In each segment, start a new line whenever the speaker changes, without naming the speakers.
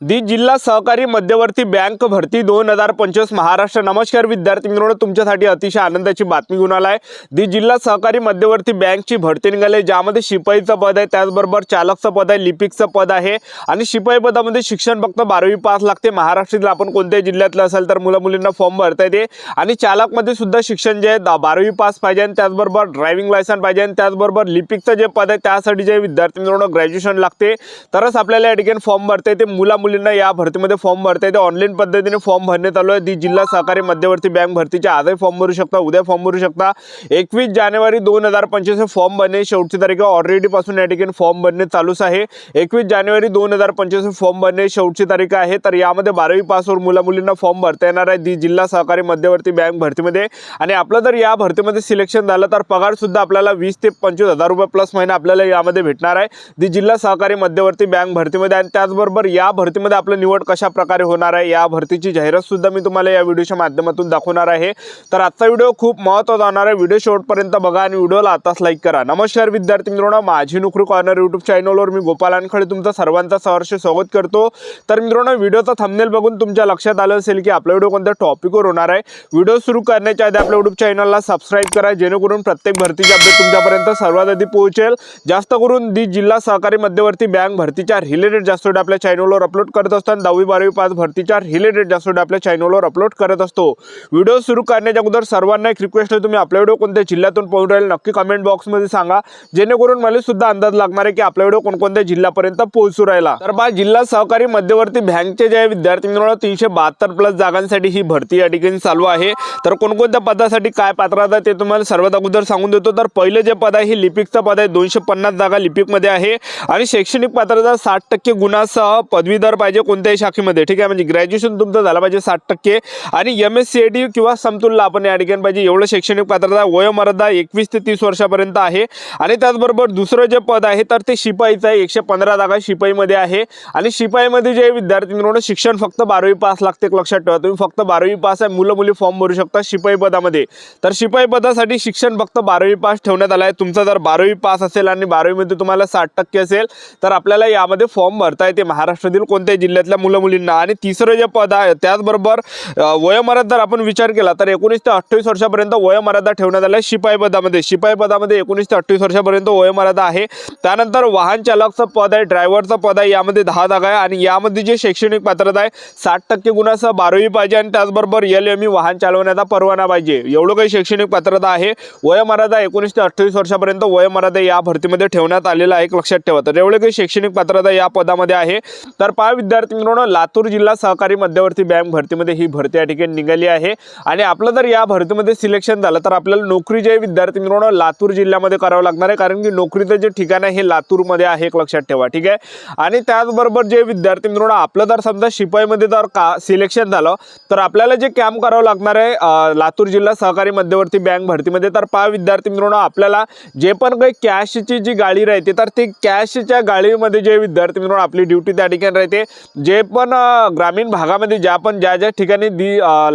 दी जिल्हा सहकारी मध्यवर्ती बँक भरती 2025 महाराष्ट्र। नमस्कार विद्यार्थी मित्रांनो, तुमच्यासाठी अतिशय आनंदाची बातमी घेऊन आलाय। दी जिल्हा सहकारी मध्यवर्ती बँकची भरती निघाली, ज्यामध्ये शिपाईचं पद आहे, त्याचबरोबर चालकचं पद आहे, लिपिकचं पद आहे आणि शिपाई पदामध्ये शिक्षण फक्त 12वी पास लागते। महाराष्ट्रातील आपण कोणत्याही जिल्ह्यातलं असेल तर मुलं-मुलींना फॉर्म भरता येते आणि चालकमध्ये सुद्धा शिक्षण जे आहे 12वी पास पाहिजे आणि त्याचबरोबर ड्रायव्हिंग लायसन्स पाहिजे आणि त्याचबरोबर लिपिकचं जे पद आहे त्यासाठी जे विद्यार्थी मित्रांनो ग्रॅज्युएशन लागते, तरच आपल्याला या ठिकाणी फॉर्म भरता येते। मुलींना या भरतीमध्ये फॉर्म भरता येते। ऑनलाईन पद्धतीने फॉर्म भरण्यात आलो आहे। दी जिल्हा सहकारी मध्यवर्ती बँक भरतीचे आजही फॉर्म भरू शकता, उद्या फॉर्म भरू शकता। 21 जानेवारी 2025 फॉर्म भरणे शेवटची तारीख आहे। ऑलरेडी पासून या ठिकाणी फॉर्म भरणे चालूच आहे। 21 जानेवारी 2025 फॉर्म भरणे शेवटची तारीख आहे। तर यामध्ये 12वी पासवर मुलींना फॉर्म भरता येणार आहे दी जिल्हा सहकारी मध्यवर्ती बँक भरतीमध्ये। आणि आपलं जर या भरतीमध्ये सिलेक्शन झालं तर पगार सुद्धा आपल्याला 20 ते 25 हजार रुपये प्लस महिना आपल्याला यामध्ये भेटणार आहे दी जिल्हा सहकारी मध्यवर्ती बँक भरतीमध्ये। आणि त्याचबरोबर या भरतीमध्ये आपलं निवड कशा प्रकारे होणार आहे, या भरतीची जाहिरात सुद्धा मी तुम्हाला या व्हिडिओच्या माध्यमातून दाखवणार आहे। तर आजचा व्हिडिओ खूप महत्त्वाचा होणार आहे, व्हिडिओ शेवटपर्यंत बघा आणि व्हिडिओला आताच लाईक करा। नमस्कार विद्यार्थी मित्रांनो, माझी नोकरी कॉर्नर यूट्यूब चॅनलवर मी गोपाल अनखडे तुमचं सर्वांचं सहर्ष स्वागत करतो। तर मित्रांनो, व्हिडिओचा थंबनेल बघून तुमच्या लक्षात आलं असेल की आपला व्हिडिओ कोणत्या टॉपिकवर होणार आहे। व्हिडिओ सुरू करण्याच्या आधी आपल्या यूट्यूब चॅनलला सबस्क्राइब करा, जेणेकरून प्रत्येक भरतीचे अपडेट तुमच्यापर्यंत सर्वात आधी पोहोचेल। जास्त करून दी जिल्हा सहकारी मध्यवर्ती बँक भरतीच्या रिलेटेड जास्त व्हिडिओ आपल्या चॅनलवर अपलोड करत असतो। 10वी 12वी पास भरतीच्या रिलेटेड जास्त व्हिडिओ आपल्या चॅनलवर अपलोड करत असतो। व्हिडिओ सुरू करण्याच्या अगोदर सर्वांना एक रिक्वेस्ट आहे, तुम्ही आपला व्हिडिओ कोणत्या जिल्ह्यातून पाहून राहिले नक्की कमेंट बॉक्समध्ये सांगा, जेणेकरून मला सुद्धा अंदाज लागणार आहे की आपला व्हिडिओ कोणकोणत्या जिल्ह्यापर्यंत पोहोचू राहिला। तर बा जिल्हा सहकारी मध्यवर्ती बँकचे जे विद्यार्थी मित्रांनो 372 प्लस जागांसाठी ही भरती या ठिकाणी चालू आहे। तर कोणकोणत्या पदासाठी काय पात्रता ते तुम्हाला सर्वात अगोदर सांगून देतो। तर पहिले जे पद आहे हे लिपिकचं पद आहे, 250 जागा लिपिकमध्ये आहे आणि शैक्षणिक पात्रता 60% गुणासह पदवीधर पाहिजे कोणत्याही शाखेमध्ये, ठीक आहे। म्हणजे ग्रॅज्युएशन तुमचं झालं पाहिजे 60% आणि MSCIT किंवा समतुल्य आपण या ठिकाणी पाहिजे, एवढं शैक्षणिक पात्रता। वयोमर्यादा 21 ते 30 वर्षापर्यंत आहे। आणि त्याचबरोबर दुसरं जे पद आहे तर ते शिपाईचं आहे, 115 जागा शिपाईमध्ये आहे आणि शिपाईमध्ये जे विद्यार्थी मित्रांनो शिक्षण फक्त 12वी पास लागते, लक्षात ठेवा। तुम्ही फक्त 12वी पास आहे, मुली फॉर्म भरू शकता शिपाई पदामध्ये। तर शिपाई पदासाठी शिक्षण फक्त 12वी पास ठेवण्यात आलं आहे। तुमचा जर 12वी पास असेल आणि 12वी मध्ये तुम्हाला 60% असेल तर आपल्याला यामध्ये फॉर्म भरता येते महाराष्ट्रातील कोणत्याही जिल्ह्यातल्या मुलींना। आणि तिसरं जे पद आहे त्याचबरोबर वयोमर्यादा जर आपण विचार केला तर 19 ते 28 वर्षापर्यंत वयोमर्यादा ठेवण्यात आली आहे शिपाई पदामध्ये। शिपाई पदामध्ये 19 ते 28 वर्षापर्यंत वयोमर्यादा आहे। त्यानंतर वाहन चालकचं पद आहे, ड्रायव्हरचं पद आहे, यामध्ये 10 जागा आहे आणि यामध्ये जे शैक्षणिक पात्रता आहे 60% गुणासह 12वी पाहिजे आणि त्याचबरोबर LME वाहन चालवण्याचा परवाना पाहिजे, एवढं काही शैक्षणिक पात्रता आहे। वयोमर्यादा 19 ते 28 वर्षापर्यंत वयोमर्यादा या भरतीमध्ये ठेवण्यात आलेला आहे, लक्षात ठेवा। तर एवढे काही शैक्षणिक पात्रता या पदामध्ये आहे। तर पहा विद्यार्थी मित्रांनो, लातूर जिल्हा सहकारी मध्यवर्ती बँक भरतीमध्ये ही भरती या ठिकाणी निघाली आहे। आणि आपलं जर या भरतीमध्ये सिलेक्शन झालं तर आपल्याला नोकरी जे विद्यार्थी मित्रांनो लातूर जिल्ह्यामध्ये करावं लागणार आहे, कारण की नोकरीचं जे ठिकाण आहे हे लातूरमध्ये आहे, लक्षात ठेवा, ठीक आहे। आणि त्याचबरोबर जे विद्यार्थी मित्रांनो आपलं जर समजा शिपाईमध्ये जर सिलेक्शन झालं तर आपल्याला जे काम करावं लागणार आहे लातूर जिल्हा सहकारी मध्यवर्ती बँक भरतीमध्ये। तर पहा विद्यार्थी मित्रांनो, आपल्याला जे पण काही कॅशची जी गाडी राहते तर ती कॅशच्या गाडीमध्ये जे विद्यार्थी मित्रांनो आपली ड्युटी त्या ठिकाणी राहते। जे पण ग्रामीण भागामध्ये ज्या ठिकाणी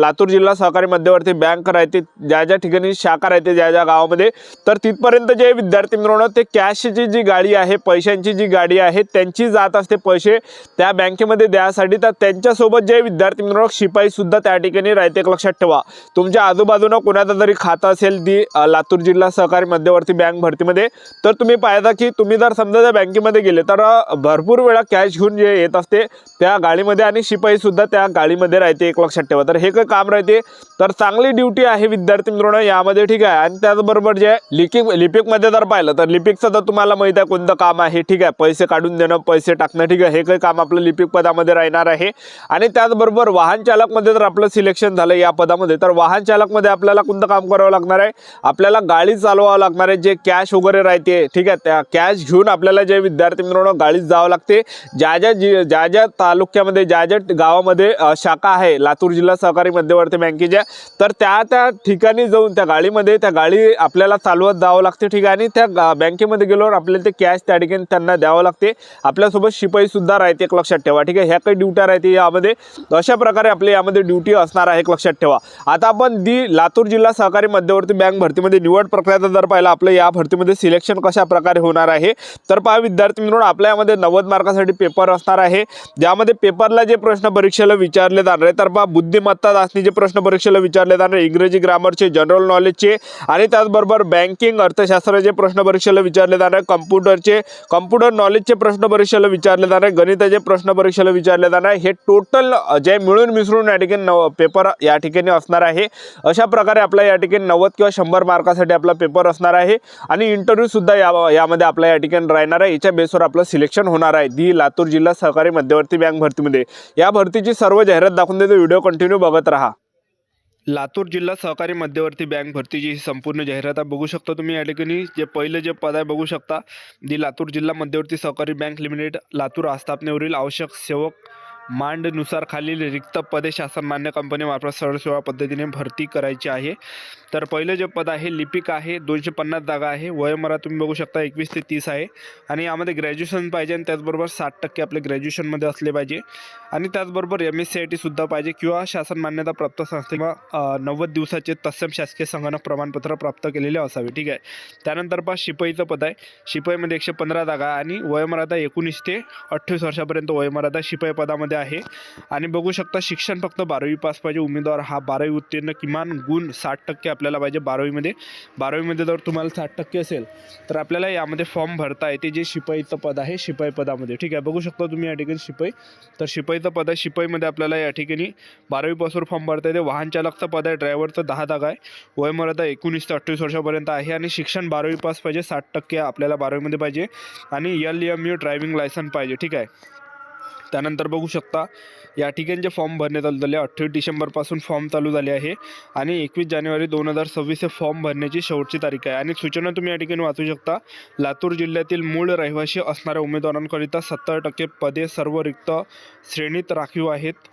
लातूर जिल्हा सहकारी मध्यवर्ती बँक राहते, ज्या ठिकाणी शाखा राहते ज्या गावामध्ये, तर तिथपर्यंत जे विद्यार्थी मित्रांनो ते कॅशची जी गाडी आहे, पैशांची जी गाडी आहे त्यांची जात असते पैसे त्या बँकेमध्ये द्यासाठी। तर त्यांच्यासोबत जे विद्यार्थी मित्रांनो शिपाई सुद्धा त्या ठिकाणी राहते, लक्षात ठेवा। तुमच्या आजूबाजूला कोणाचं जरी खातं असेल दी लातूर जिल्हा सहकारी मध्यवर्ती बँक भरतीमध्ये, तर तुम्ही पाहिजे की तुम्ही जर समजा त्या बँकेमध्ये गेले तर भरपूर वेळा कॅश घेऊन जे येत असते त्या गाडीमध्ये आणि शिपाई सुद्धा त्या गाडीमध्ये राहते, एक लक्षात ठेवा। तर हे काय काम राहते, तर चांगली ड्युटी आहे विद्यार्थी मित्रांनो यामध्ये, ठीक आहे। आणि त्याचबरोबर जे लिपिकमध्ये जर पाहिलं तर लिपिकचं तर तुम्हाला माहिती आहे कोणतं काम आहे, ठीक आहे। पैसे काढून देणं, पैसे टाकणं, ठीक आहे, हे काही काम आपलं लिपिक पदामध्ये राहणार आहे। आणि त्याचबरोबर वाहन चालकमध्ये जर आपलं सिलेक्शन झालं या पदामध्ये तर वाहन चालकमध्ये आपल्याला कोणतं काम करावं लागणार आहे, आपल्याला गाडी चालवावं लागणार आहे। जे कॅश वगैरे राहते, ठीक आहे, त्या कॅश घेऊन आपल्याला जे विद्यार्थी मित्रांनो गाडीत जावं लागते। ज्या तालुक्यामध्ये ज्या गावामध्ये शाखा आहे लातूर जिल्हा सहकारी मध्यवर्ती बँकेच्या, तर त्या ठिकाणी जाऊन त्या गाडी आपल्याला चालवत जावं लागते, ठीक आहे। आणि त्या बँकेमध्ये गेल्यावर आपल्याला ते कॅश त्या ठिकाणी त्यांना द्यावं लागते। आपल्यासोबत शिपाई सुद्धा राहते, एक लक्षात ठेवा, ठीक आहे। ह्या काही ड्युट्या राहते यामध्ये, अशा प्रकारे आपल्या यामध्ये ड्युटी असणार आहे, लक्षात ठेवा। आता आपण लातूर जिल्हा सहकारी मध्यवर्ती बँक भरतीमध्ये निवड प्रक्रिया जर पाहिला आपलं या भरतीमध्ये सिलेक्शन कशा प्रकारे होणार आहे, तर पहा विद्यार्थी मित्रांनो आपल्या यामध्ये 90 मार्कासाठी पेपर असणार आहे ज्यामध्ये पेपरला जे प्रश्न परीक्षेला विचारले जाणार आहे तर पहा बुद्धिमत्ता चाचणीचे प्रश्न परीक्षेला विचारले जाणार, इंग्रजी ग्रामरचे, जनरल नॉलेजचे आणि त्याचबरोबर बँकिंग अर्थशास्त्राचे प्रश्न परीक्षेला विचारले जाणार, कम्प्युटर नॉलेजचे प्रश्न परीक्षेला विचारले जाणार, गणिताचे प्रश्न परीक्षेला विचारले जाणार. हे टोटल जे मिळून मिसळून या ठिकाणी पेपर या ठिकाणी असणार आहे. अशा प्रकारे आपला या ठिकाणी 90 किंवा 100 मार्कासाठी आपला पेपर असणार आहे आणि इंटरव्ह्यू सुद्धा यामध्ये आपला या ठिकाणी राहणार आहे. याच्या बेसवर आपलं सिलेक्शन होणार आहे दी लातूर जिल्हा सहकारी मध्यवर्ती बँक भरतीमध्ये. या भरतीची सर्व जाहिरात दाखवून देतो, व्हिडिओ कंटिन्यू बघत राहा. लातूर जिल्हा सहकारी मध्यवर्ती बँक भरतीची ही संपूर्ण जाहिरात बघू शकता तुम्ही. या ठिकाणी जे पहिलं जे पद आहे बघू शकता, दी लातूर जिल्हा मध्यवर्ती सहकारी बँक लिमिटेड लातूर आस्थापनेवरील आवश्यक सेवक मांडनुसार खालील रिक्त पदे शासन मान्य कंपनीमार्फत सरळ सेवा पद्धतीने भरती करायची आहे. तर पहिलं जे पद आहे लिपिक आहे, 250 जागा आहे. वयोमर्यादा तुम्ही बघू शकता 21 ते 30 आहे आणि यामध्ये ग्रॅज्युएशन पाहिजे आणि त्याचबरोबर 60% आपले ग्रॅज्युएशनमध्ये असले पाहिजे आणि त्याचबरोबर MSCIT सुद्धा पाहिजे किंवा शासन मान्यता प्राप्त संस्थेला 90 दिवसाचे तत्सम शासकीय संगणक प्रमाणपत्र प्राप्त केलेले असावे. ठीक आहे. त्यानंतर पहा शिपाईचं पद आहे. शिपाईमध्ये 115 जागा आणि वयोमर्यादा 19 ते 28 वर्षापर्यंत वयोमर्यादा शिपाई पदामध्ये आहे आणि बघू शकता शिक्षण फक्त 12वी पास पाहिजे. उमेदवार हा 12वी उत्तीर्ण, किमान गुण 60% आपल्याला पाहिजे 12वीमध्ये जर तुम्हाला 60% असेल तर आपल्याला यामध्ये फॉर्म भरता येते. जे शिपाईचं पद आहे शिपाई पदामध्ये. ठीक आहे. बघू शकता तुम्ही या ठिकाणी शिपाई, तर शिपाईचं पद आहे. शिपाईमध्ये आपल्याला या ठिकाणी 12वी पासून फॉर्म भरता येते. वाहन चालकचं पद आहे. ड्रायव्हरचं 10 जागा आहे. वयोमर्यादा 19 ते 28 वर्षापर्यंत आहे आणि शिक्षण 12वी पास पाहिजे. 60% आपल्याला 12वीमध्ये पाहिजे आणि LMU ड्रायव्हिंग लायसन पाहिजे. ठीक आहे. त्यानंतर बघू शकता या ठिकाणी जे फॉर्म भरण्यात आलेले 28 डिसेंबरपासून फॉर्म चालू झाले आहे आणि 21 जानेवारी 2026 हे फॉर्म भरण्याची शेवटची तारीख आहे. आणि सूचना तुम्ही या ठिकाणी वाचू शकता. लातूर जिल्ह्यातील मूळ रहिवासी असणाऱ्या उमेदवारांकरिता 70% पदे सर्व रिक्त श्रेणीत राखीव आहेत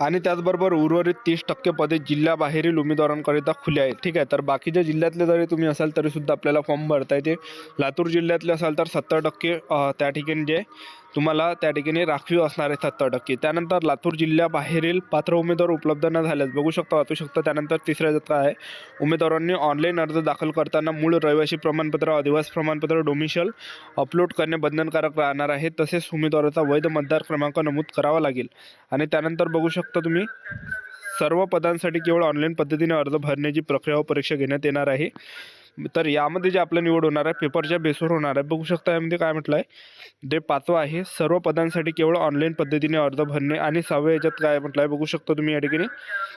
आणि त्याचबरोबर उर्वरित 30% पदे जिल्ह्याबाहेरील उमेदवारांकरिता खुले आहेत. ठीक आहे. तर बाकीच्या जिल्ह्यातले जरी तुम्ही असाल तरीसुद्धा आपल्याला फॉर्म भरता येते. लातूर जिल्ह्यातले असाल तर 70% त्या ठिकाणी जे तुम्हाला त्या ठिकाणी राखीव असणार आहे 70%. त्यानंतर लातूर जिल्ह्याबाहेरील पात्र उमेदवार उपलब्ध न झाल्यास बघू शकता वाचू शकता. त्यानंतर तिसऱ्या जत्रा आहे, उमेदवारांनी ऑनलाईन अर्ज दाखल करताना मूळ रहिवासी प्रमाणपत्र, अधिवास प्रमाणपत्र, डोमिशियल अपलोड करणे बंधनकारक राहणार आहे. तसेच उमेदवाराचा वैध मतदार क्रमांक नमूद करावा लागेल. आणि त्यानंतर बघू शकता तुम्ही सर्व पदांसाठी केवळ ऑनलाईन पद्धतीने अर्ज भरण्याची प्रक्रिया व परीक्षा घेण्यात येणार आहे. तर यामध्ये जे आपलं निवड होणार आहे पेपरच्या बेसवर होणार आहे. बघू शकता यामध्ये काय म्हटलं आहे, जे 5वं आहे सर्व पदांसाठी केवळ ऑनलाईन पद्धतीने अर्ज भरणे आणि 6व्या याच्यात काय म्हटलं आहे बघू शकता तुम्ही या ठिकाणी.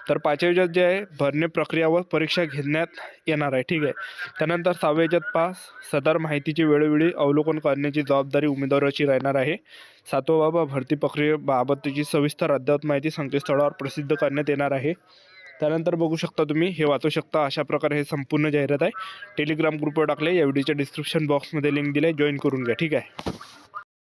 तर 5व्या याच्यात जे आहे भरणे प्रक्रिया व परीक्षा घेण्यात येणार आहे. ठीक आहे. त्यानंतर 6व्या याच्यात सदर माहितीचे वेळोवेळी अवलोकन करण्याची जबाबदारी उमेदवाराची राहणार आहे. 7वा बाबा भरती प्रक्रियेबाबतची सविस्तर अद्ययावत माहिती संकेतस्थळावर प्रसिद्ध करण्यात येणार आहे. त्यानंतर बघू शकता तुम्ही हे वाचू शकता. अशा प्रकारे हे संपूर्ण जाहिरात आहे. टेलिग्राम ग्रुपवर टाकले, या व्हिडिओच्या डिस्क्रिप्शन बॉक्समध्ये लिंक दिली आहे, जॉईन करून घ्या. ठीक आहे.